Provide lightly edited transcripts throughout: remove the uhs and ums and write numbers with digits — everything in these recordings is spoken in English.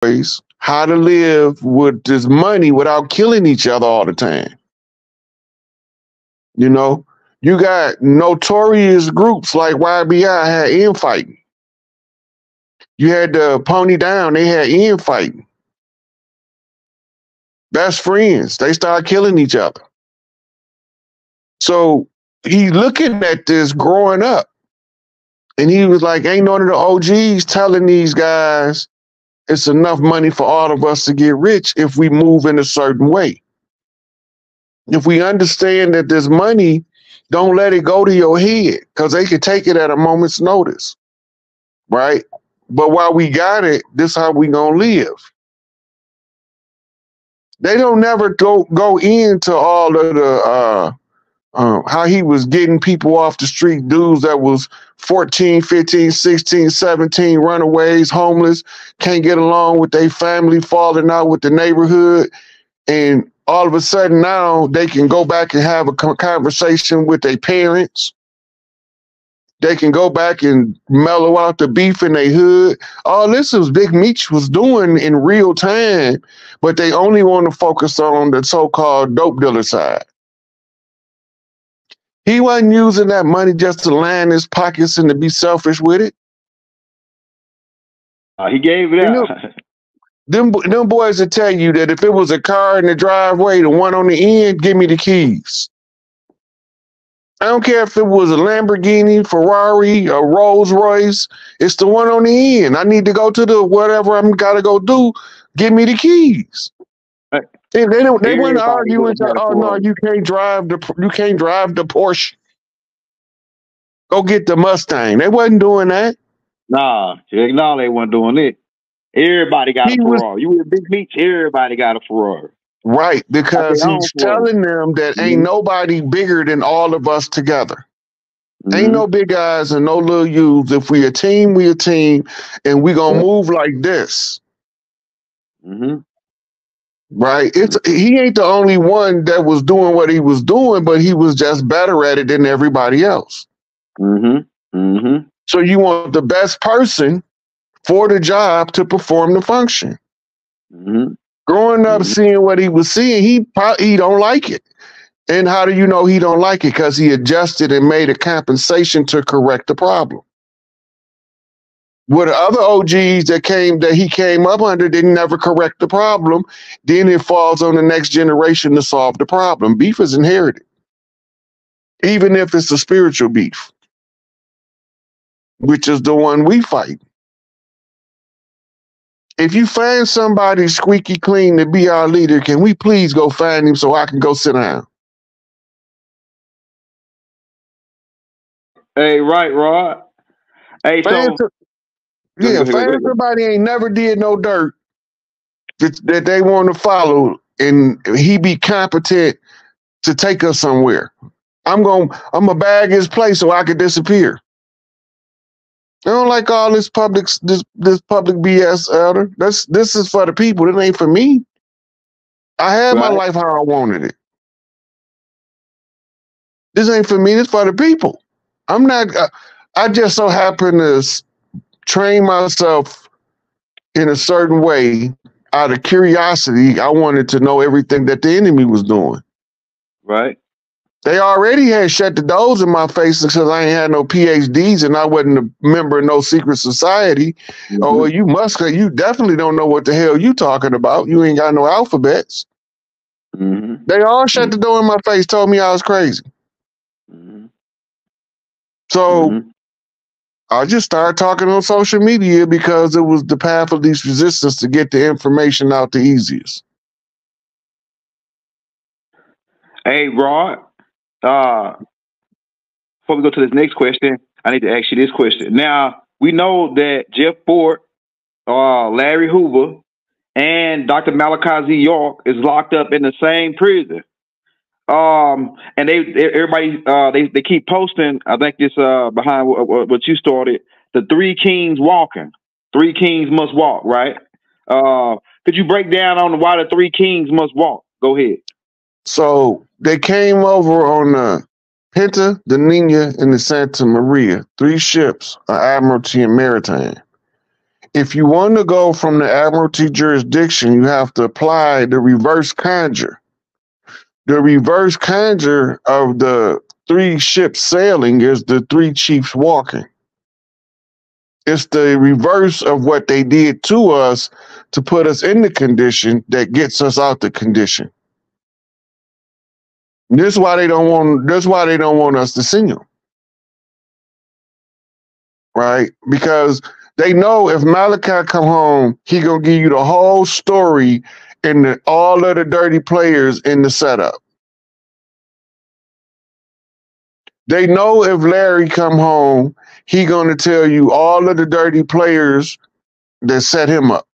boys how to live with this money without killing each other all the time. You know, you got notorious groups like YBI had infighting. You had the Pony Down, they had infighting. Best friends, they started killing each other. So he looking at this growing up, and he was like, ain't none of the OGs telling these guys it's enough money for all of us to get rich if we move in a certain way. If we understand that this money, don't let it go to your head, because they could take it at a moment's notice, right? But while we got it, this is how we gonna live. They don't never go into all of the how he was getting people off the street, dudes that was 14, 15, 16, 17, runaways, homeless, can't get along with their family, falling out with the neighborhood. And all of a sudden now they can go back and have a conversation with their parents. They can go back and mellow out the beef in their hood. All this was Big Meech was doing in real time, but they only want to focus on the so-called dope dealer side. He wasn't using that money just to line his pockets and to be selfish with it. He gave it out. Them boys will tell you that if it was a car in the driveway, the one on the end, give me the keys. I don't care if it was a Lamborghini, Ferrari, a Rolls Royce. It's the one on the end. I need to go to the whatever I'm gotta go do. Give me the keys. Right. They weren't arguing. Oh no, you can't drive the Porsche. Go get the Mustang. They wasn't doing that. Nah, they weren't doing it. Everybody got a Ferrari. You were Big Meech. Everybody got a Ferrari. Right, because he's telling them that ain't nobody bigger than all of us together. Ain't no big guys and no little U's. If we a team, we a team, and we gonna move like this. Right? He ain't the only one that was doing what he was doing, but he was just better at it than everybody else. So you want the best person for the job to perform the function. Growing up, seeing what he was seeing, he don't like it. And how do you know he don't like it? Because he adjusted and made a compensation to correct the problem. With the other OGs that he came up under didn't never correct the problem, then it falls on the next generation to solve the problem. Beef is inherited, even if it's a spiritual beef, which is the one we fight. If you find somebody squeaky clean to be our leader, can we please go find him so I can go sit down? Hey, right, Rod. Hey, find somebody ain't never did no dirt that they want to follow, and he be competent to take us somewhere. I'm gonna bag his place so I can disappear. I don't like all this public BS, Elder. This is for the people. It ain't for me. I had my life how I wanted it. This ain't for me. It's for the people. I'm not. I just so happen to train myself in a certain way out of curiosity. I wanted to know everything that the enemy was doing. Right. They already had shut the doors in my face because I ain't had no PhDs and I wasn't a member of no secret society. Oh, you definitely don't know what the hell you talking about. You ain't got no alphabets. They all shut the door in my face, told me I was crazy. So I just started talking on social media because it was the path of least resistance to get the information out the easiest. Hey, Rod. Before we go to this next question, I need to ask you this question. Now, we know that Jeff Fort, Larry Hoover, and Dr. Malachi Z. York is locked up in the same prison. And everybody keep posting. I think this behind what you started. The Three Kings walking. Three Kings must walk. Right? Could you break down on why the Three Kings must walk? Go ahead. So they came over on the Pinta, the Nina, and the Santa Maria, 3 ships, Admiralty and Maritime. If you want to go from the Admiralty jurisdiction, you have to apply the reverse conjure. The reverse conjure of the 3 ships sailing is the 3 chiefs walking. It's the reverse of what they did to us to put us in the condition that gets us out the condition. This is why they don't want. That's why they don't want us to sing them, right? Because they know if Malachi come home, he gonna give you the whole story and all of the dirty players in the setup. They know if Larry come home, he gonna tell you all of the dirty players that set him up.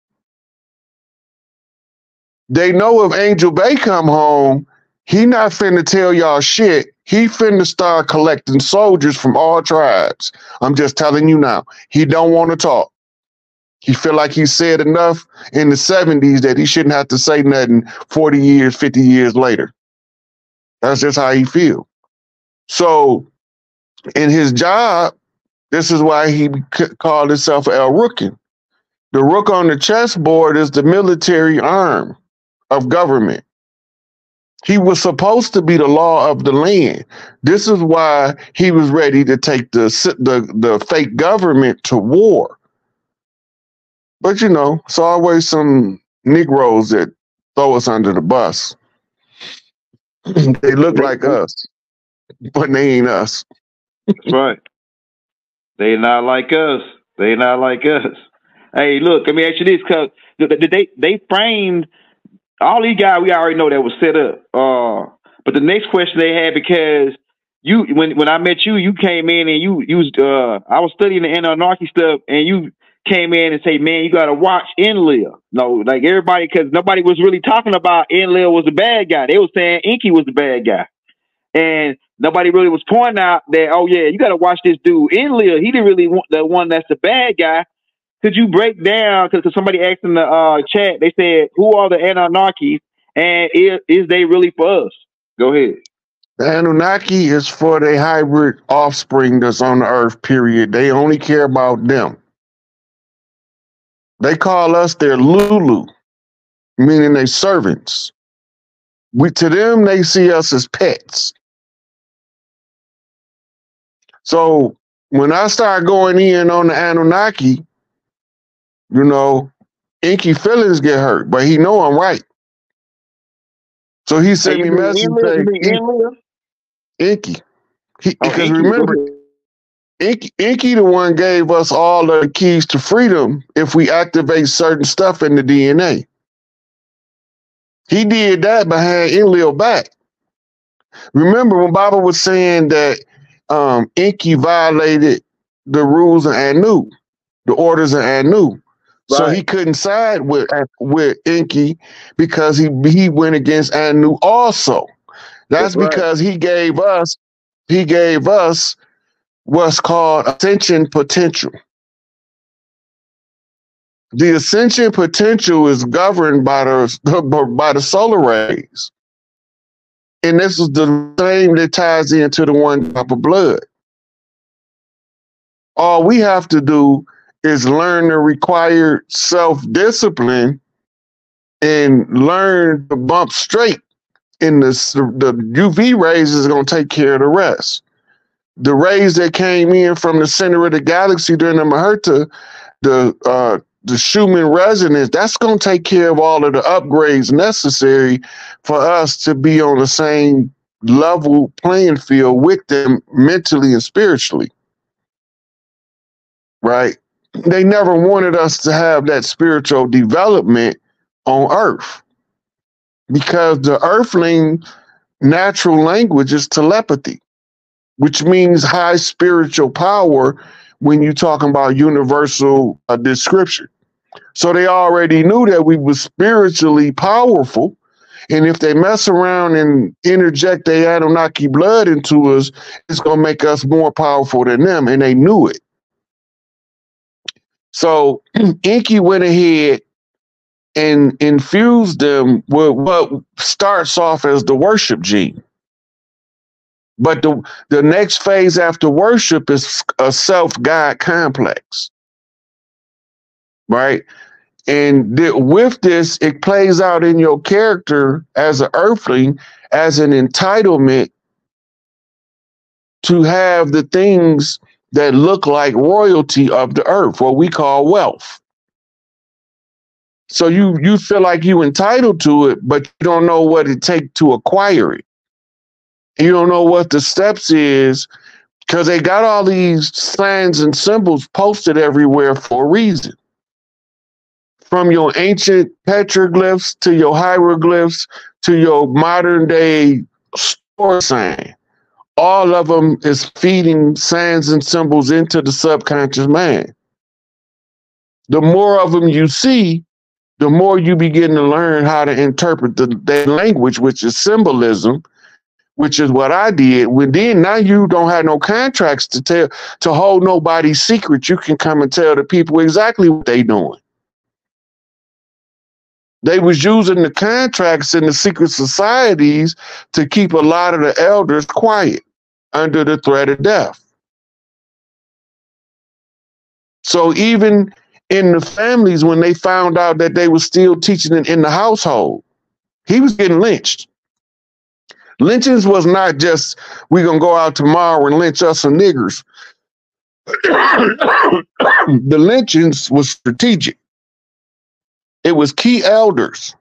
They know if Angel Bay come home, he not finna tell y'all shit. He finna start collecting soldiers from all tribes. I'm just telling you now. He don't want to talk. He feel like he said enough in the 70s that he shouldn't have to say nothing 40 years, 50 years later. That's just how he feel. So in his job, this is why he called himself El Rookin. The rook on the chessboard is the military arm of government. He was supposed to be the law of the land. This is why he was ready to take the fake government to war. But you know, it's always some Negroes that throw us under the bus. They look like us, but they ain't us. That's right. They not like us. They not like us. Hey, look, let me ask you this, cause they framed all these guys. We already know that was set up. But the next question they had, because you when I met you, you came in and you was I was studying the anarchy stuff, and you came in and say, man, you gotta watch ENLIL. No, like everybody, because nobody was really talking about ENLIL was the bad guy. They were saying Inky was the bad guy. And nobody really was pointing out that, oh yeah, you got to watch this dude ENLIL. He didn't really want the one that's the bad guy. Could you break down? Because somebody asked in the chat, they said, "Who are the Anunnakis, and is they really for us?" Go ahead. The Anunnaki is for the hybrid offspring that's on the earth. Period. They only care about them. They call us their Lulu, meaning they servants. To them, they see us as pets. So when I start going in on the Anunnaki, you know, Inky feelings get hurt, but he know I'm right. So he sent me message saying, Inky. Because remember, Inky the one gave us all the keys to freedom if we activate certain stuff in the DNA. He did that behind ENLIL back. Remember when Baba was saying that Inky violated the rules of Anu, the orders of Anu. Right. So he couldn't side with Inky because he went against Anu also. That's because right. he gave us what's called ascension potential. The ascension potential is governed by the solar rays. And this is the same that ties into the 1 drop of blood. All we have to do is learn the required self-discipline and learn to bump straight. And the UV rays is going to take care of the rest. The rays that came in from the center of the galaxy during the Maherta, the Schumann resonance, that's going to take care of all of the upgrades necessary for us to be on the same level playing field with them mentally and spiritually. Right? They never wanted us to have that spiritual development on Earth because the Earthling natural language is telepathy, which means high spiritual power when you're talking about universal description. So they already knew that we were spiritually powerful. And if they mess around and interject their Anunnaki blood into us, it's going to make us more powerful than them. And they knew it. So Inky went ahead and infused them with what starts off as the worship gene. But the next phase after worship is a self-God complex. right? And with this, it plays out in your character as an earthling as an entitlement to have the things that look like royalty of the earth, what we call wealth. So you feel like you entitled to it, but you don't know what it takes to acquire it. You don't know what the steps is, because they got all these signs and symbols posted everywhere for a reason. From your ancient petroglyphs to your hieroglyphs to your modern day store sign, all of them is feeding signs and symbols into the subconscious mind. The more of them you see, the more you begin to learn how to interpret their language, which is symbolism, which is what I did. Now you don't have no contracts to hold nobody's secret. You can come and tell the people exactly what they doing. They was using the contracts in the secret societies to keep a lot of the elders quiet under the threat of death. So even in the families, when they found out that they were still teaching it in the household, he was getting lynched. Lynchings was not just, we're going to go out tomorrow and lynch us some niggers. The lynchings was strategic. It was key elders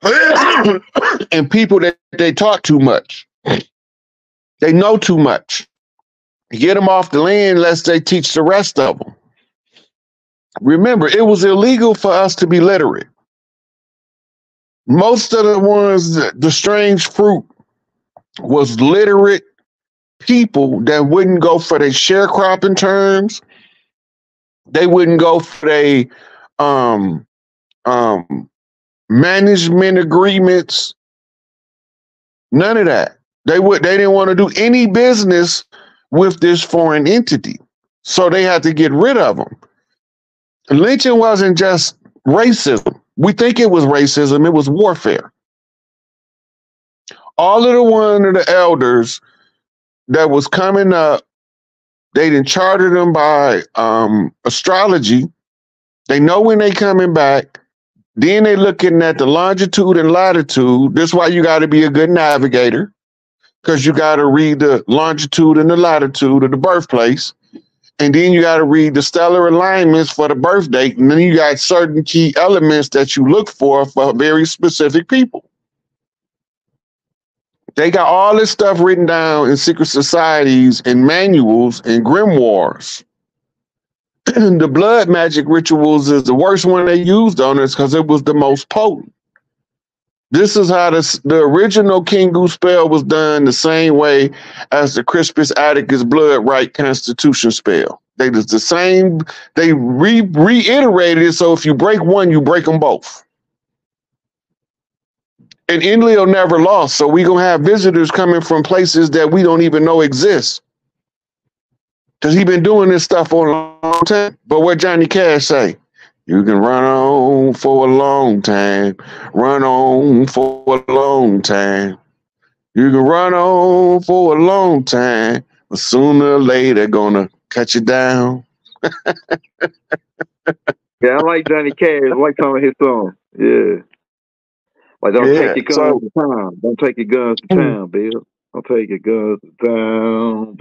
and people that they taught too much. They know too much. Get them off the land lest they teach the rest of them. Remember, it was illegal for us to be literate. Most of the ones, the strange fruit was literate people that wouldn't go for their sharecropping terms. They wouldn't go for their management agreements. None of that. They didn't want to do any business with this foreign entity. So they had to get rid of them. Lynching wasn't just racism. We think it was racism. It was warfare. All of the elders that was coming up, they done chartered them by astrology. They know when they coming back. Then they looking at the longitude and latitude. This is why you got to be a good navigator, because you got to read the longitude and the latitude of the birthplace. And then you got to read the stellar alignments for the birth date. And then you got certain key elements that you look for very specific people. They got all this stuff written down in secret societies and manuals and grimoires. The blood magic rituals is the worst one they used on us because it was the most potent. This is how the original King Goose spell was done, the same way as the Crispus Atticus blood right constitution spell. They was the same. They reiterated it, so if you break one, you break them both. And ENLIL never lost, so we're going to have visitors coming from places that we don't even know exist. Because he's been doing this stuff for a long time. But what Johnny Cash say? You can run on for a long time. Run on for a long time. You can run on for a long time, but sooner or later gonna cut you down. Yeah, I like Johnny Cash. I like some of his songs. Yeah. Like, don't take your guns to town. Don't take your guns to town, Bill. Don't take your guns to town.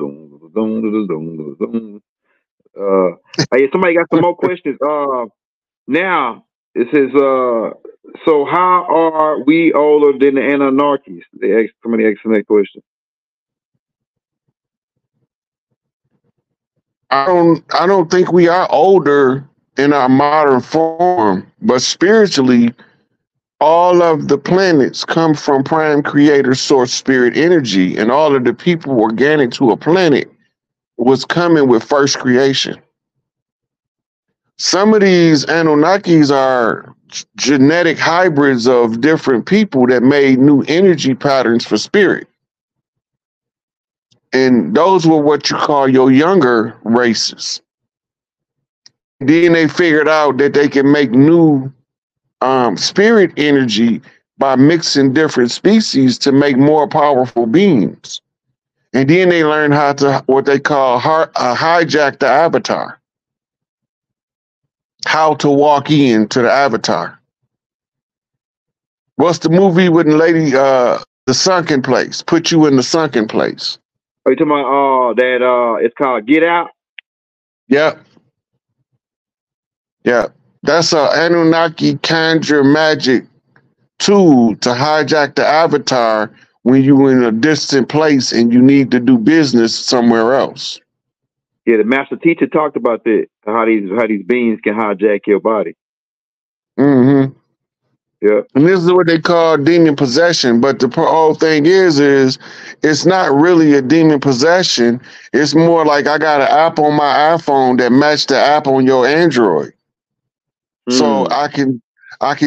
Hey, somebody got some more questions. Now, it says, so how are we older than the Anunnakis? Somebody asked that question. I don't think we are older in our modern form, but spiritually, all of the planets come from prime creator source spirit energy, and all of the people organic to a planet was coming with first creation. Some of these Anunnakis are genetic hybrids of different people that made new energy patterns for spirit. And those were what you call your younger races. Then they figured out that they can make new spirit energy by mixing different species to make more powerful beings. And then they learned how to, what they call hijack the avatar. how to walk into the avatar. What's the movie with the lady, the sunken place? Put you in the sunken place. Are you talking about that it's called Get Out? Yep. Yep. That's a Anunnaki conjure magic tool to hijack the avatar when you're in a distant place and you need to do business somewhere else. Yeah, the master teacher talked about that, how these beings can hijack your body. Mm-hmm. Yeah. And this is what they call demon possession. But the whole thing is it's not really a demon possession. It's more like I got an app on my iPhone that matched the app on your Android. So I can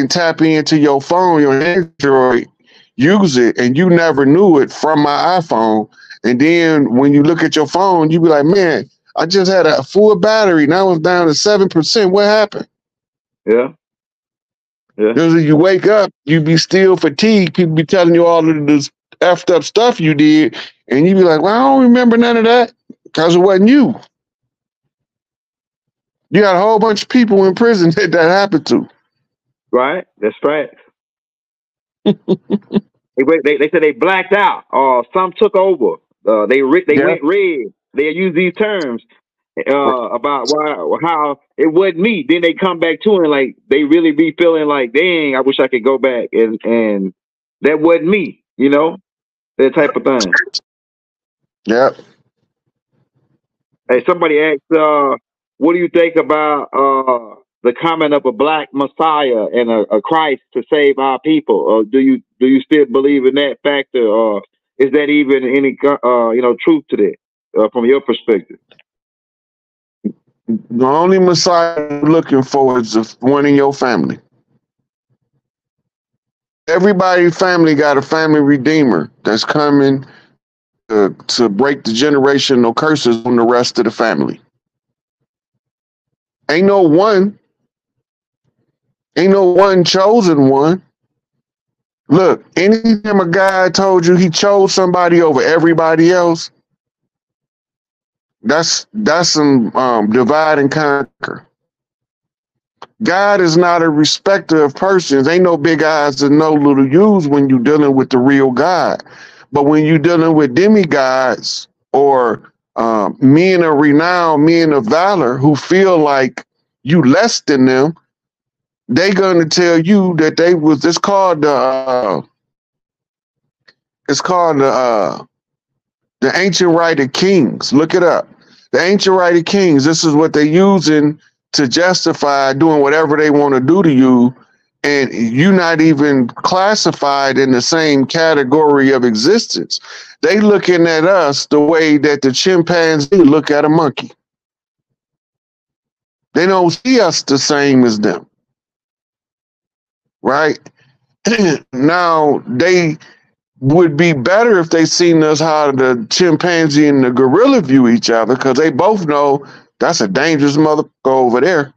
tap into your phone, your Android, use it, and you never knew it from my iPhone. And then when you look at your phone, you be like, man, I just had a full battery. Now it's down to 7%. What happened? Yeah. Yeah. Because you wake up, you be still fatigued. People be telling you all of this effed up stuff you did, and you be like, well, I don't remember none of that because it wasn't you. You got a whole bunch of people in prison that happened to. Right. That's right. they said they blacked out, or some took over. They went red. They use these terms about how it wasn't me. Then they come back to it, like they really be feeling like, dang, I wish I could go back, and that wasn't me. You know, that type of thing. Yep. Hey, somebody asked, what do you think about the comment of a black Messiah and a Christ to save our people? Or do you still believe in that factor, or is that even any truth to that from your perspective? The only Messiah you're looking for is one in your family. Everybody's family got a family redeemer that's coming to break the generational curses on the rest of the family. Ain't no one chosen one. Look, anytime a guy told you he chose somebody over everybody else, that's some divide and conquer. God is not a respecter of persons. Ain't no big eyes and no little U's when you're dealing with the real God. But when you're dealing with demigods or men of renown, men of valor who feel like you less than them, they gonna tell you that it's called the ancient right of kings. Look it up. The ancient right of kings. This is what they're using to justify doing whatever they want to do to you, and you're not even classified in the same category of existence. They looking at us the way that the chimpanzee look at a monkey. They don't see us the same as them, right? Now they would be better if they seen us how the chimpanzee and the gorilla view each other, because they both know that's a dangerous motherfucker over there.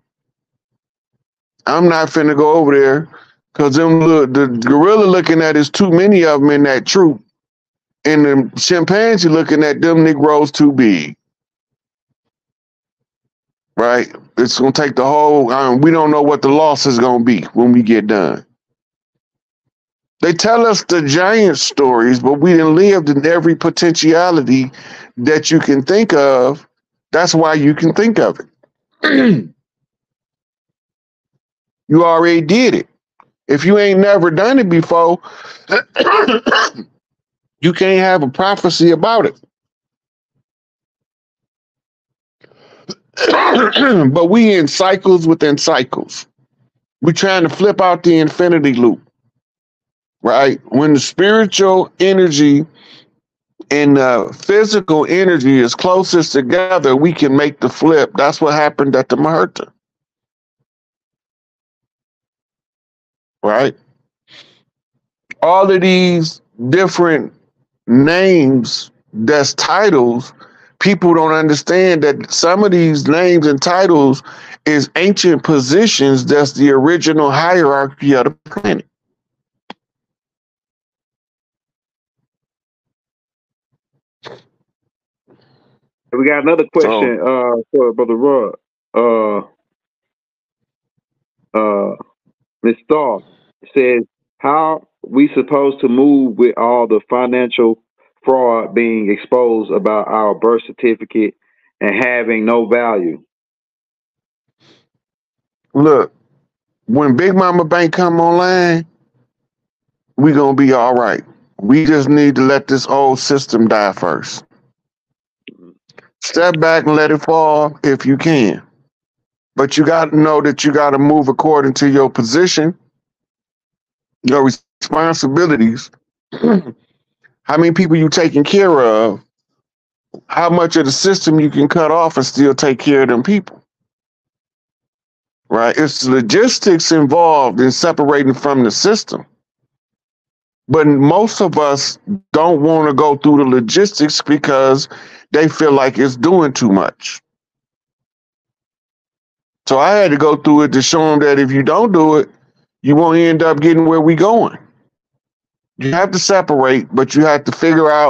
I'm not finna go over there because the gorilla looking at is too many of them in that troop, and the chimpanzee looking at them Negroes too big. Right? It's gonna take the whole. We don't know what the loss is gonna be when we get done. They tell us the giant stories, but we done lived in every potentiality that you can think of. That's why you can think of it. You already did it. If you ain't never done it before, you can't have a prophecy about it. But we in cycles within cycles. We're trying to flip out the infinity loop, right? When the spiritual energy and physical energy is closest together, we can make the flip. That's what happened at the Maherta. Right? All of these different names that's titles, people don't understand that some of these names and titles is ancient positions that's the original hierarchy of the planet. We got another question for Brother Rod. Ms. Starr says, how we supposed to move with all the financial fraud being exposed about our birth certificate and having no value? Look, when Big Mama Bank come online, we gonna be all right. We just need to let this old system die first. Step back and let it fall if you can. But you got to know that you got to move according to your position, your responsibilities, how many people you taking care of, how much of the system you can cut off and still take care of them people. Right? It's logistics involved in separating from the system. But most of us don't want to go through the logistics because they feel like it's doing too much. So I had to go through it to show them that if you don't do it, you won't end up getting where we going. You have to separate, but you have to figure out